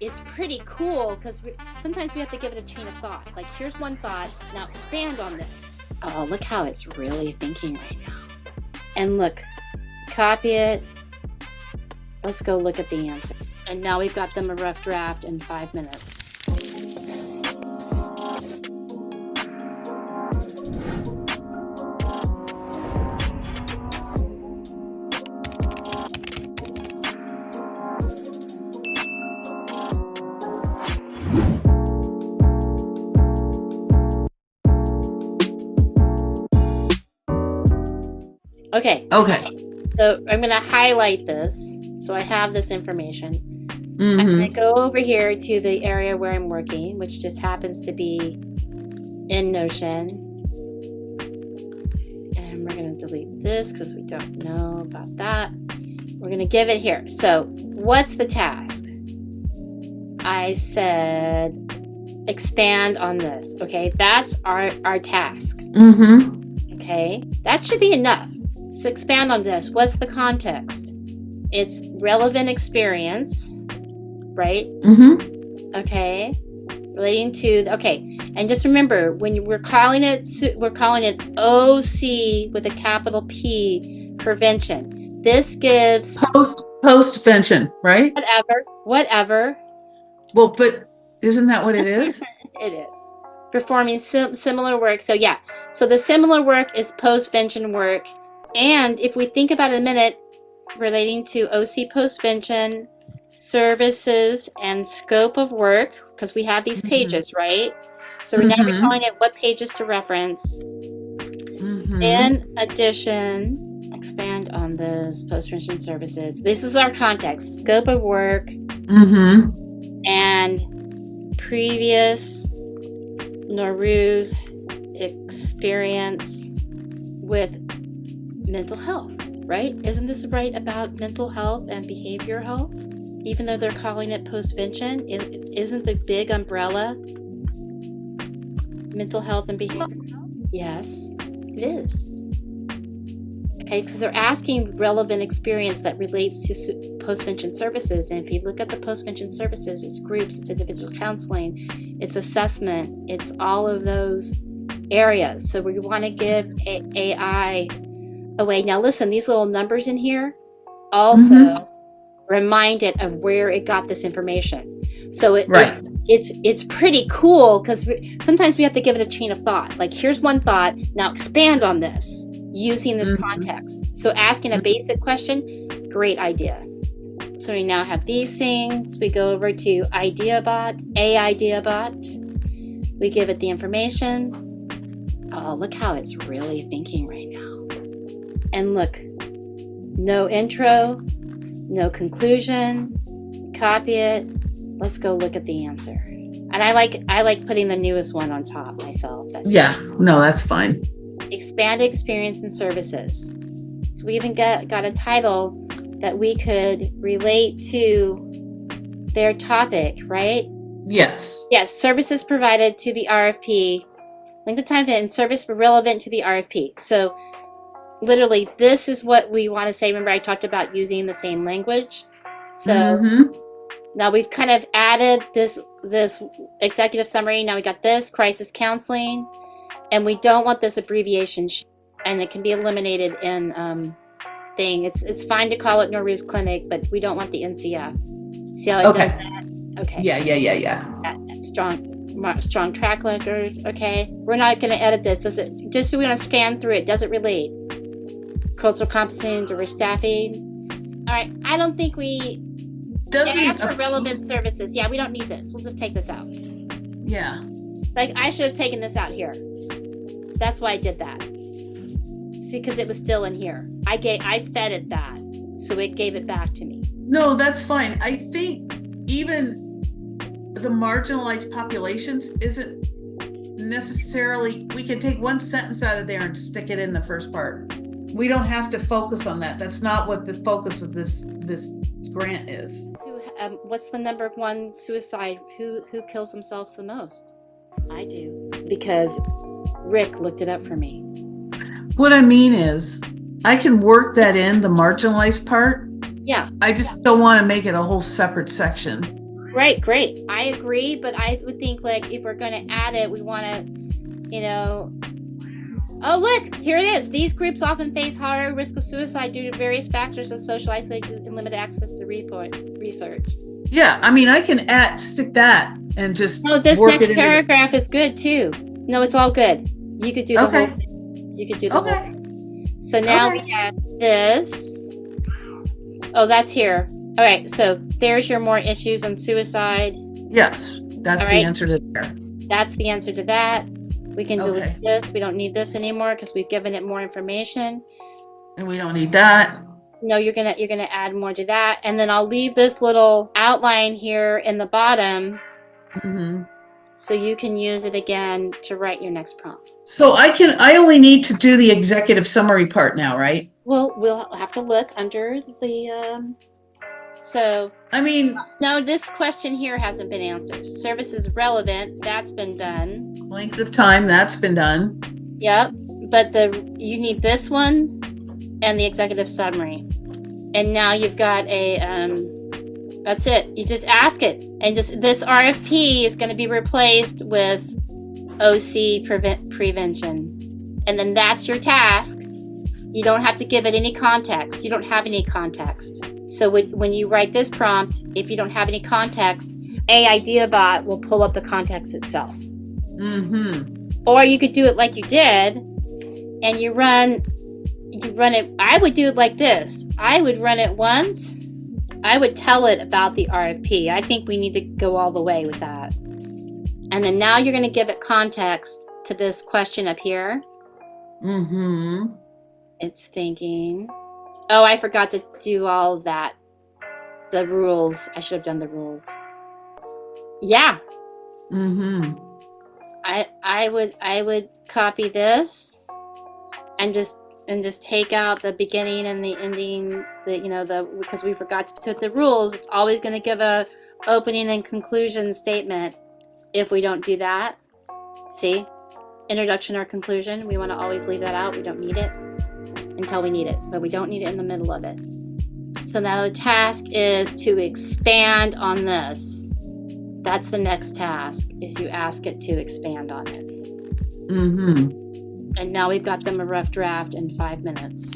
it's pretty cool because sometimes we have to give it a chain of thought. Like, here's one thought, now expand on this. Oh, look how it's really thinking right now. And look, copy it. Let's go look at the answer. And now we've got them a rough draft in 5 minutes. Okay. So I'm going to highlight this so I have this information. I'm going to go over here to the area where I'm working, which just happens to be in Notion. And we're going to delete this because we don't know about that. We're going to give it here. So what's the task? I said expand on this. Okay, that's our task. Okay, that should be enough. So expand on this. What's the context? It's relevant experience, right? Okay, relating to and just remember when we're calling it OC with a capital P, prevention. This gives postvention, right? Whatever. Well, but isn't that what it is? It is performing similar work. So yeah, so the similar work is postvention work. And if we think about it a minute, relating to OC postvention, services, and scope of work, because we have these pages, right? So now we're telling it what pages to reference. In addition, expand on this postvention services. This is our context, scope of work, and previous Nowruz experience with mental health, right? Isn't this right about mental health and behavioral health? Even though they're calling it postvention, isn't the big umbrella mental health and behavioral health? Yes, it is. Okay, because they're asking relevant experience that relates to postvention services. And if you look at the postvention services, it's groups, it's individual counseling, it's assessment, it's all of those areas. So we want to give AI away. Now listen, these little numbers in here also remind it of where it got this information. So it's pretty cool because sometimes we have to give it a chain of thought. Like, here's one thought, now expand on this using this context. So asking a basic question, great idea. So we now have these things. We go over to IdeaBot, IdeaBot. We give it the information. Oh, look how it's really thinking right now. And look, no intro, no conclusion, copy it. Let's go look at the answer. And I like putting the newest one on top myself. That's fine. Expanded experience and services. So we even got a title that we could relate to their topic, right? Yes. Yes, services provided to the RFP. Length of time and service relevant to the RFP. So literally, this is what we want to say. Remember, I talked about using the same language. So now we've kind of added this executive summary. Now we got this crisis counseling, and we don't want this abbreviation, and it can be eliminated in thing. It's fine to call it Nowruz Clinic, but we don't want the NCF. See how it does that? Okay. Yeah. Strong track record. Okay, we're not going to edit this. Does it? Just so we want to scan through it. Does it relate? Cultural competence or staffing? All right. I don't think we ask for relevant services. Yeah, we don't need this. We'll just take this out. Yeah. Like, I should have taken this out here. That's why I did that. See, because it was still in here. I fed it that, so it gave it back to me. No, that's fine. I think even the marginalized populations isn't necessarily, we can take one sentence out of there and stick it in the first part. We don't have to focus on that. That's not what the focus of this grant is. What's the number one suicide? Who kills themselves the most? I do, because Rick looked it up for me. What I mean is, I can work that in, the marginalized part. Yeah. I just don't want to make it a whole separate section. Right, great. I agree, but I would think like if we're going to add it, we want to, oh, look, here it is. These groups often face higher risk of suicide due to various factors of social isolation and limited access to research. Yeah, I mean, I can stick that and just No, this work next it into paragraph is good too. No, it's all good. You could do the Okay. whole thing. You could do the whole Okay. thing. So now Okay. we have this. Oh, that's here. All right, so there's your more issues on suicide. Yes, that's All the right. answer to there. That's the answer to that. We can delete Okay. this. We don't need this anymore because we've given it more information. And we don't need that. No, you're gonna add more to that, and then I'll leave this little outline here in the bottom Mhm. so you can use it again to write your next prompt. So I only need to do the executive summary part now, right? Well, we'll have to look under the so I mean, no, this question here hasn't been answered. Services relevant, that's been done. length of time, that's been done. Yep, but you need this one and the executive summary, and now you've got a that's it. You just ask it, and just this RFP is going to be replaced with OC prevention, and then that's your task. You don't have to give it any context. You don't have any context. So when you write this prompt, if you don't have any context, IdeaBot will pull up the context itself. Mm-hmm. Or you could do it like you did, and you run it. I would do it like this. I would run it once. I would tell it about the RFP. I think we need to go all the way with that. And then now you're going to give it context to this question up here. Mm-hmm. It's thinking, oh, I forgot to do all of that. The rules. I should have done the rules. Yeah. Mm-hmm. I would copy this and just take out the beginning and the ending, because we forgot to put the rules. It's always going to give a opening and conclusion statement if we don't do that. See? Introduction or conclusion. We want to always leave that out. We don't need it until we need it, but we don't need it in the middle of it. So now the task is to expand on this. That's the next task, is you ask it to expand on it. Mm-hmm. And now we've got them a rough draft in 5 minutes.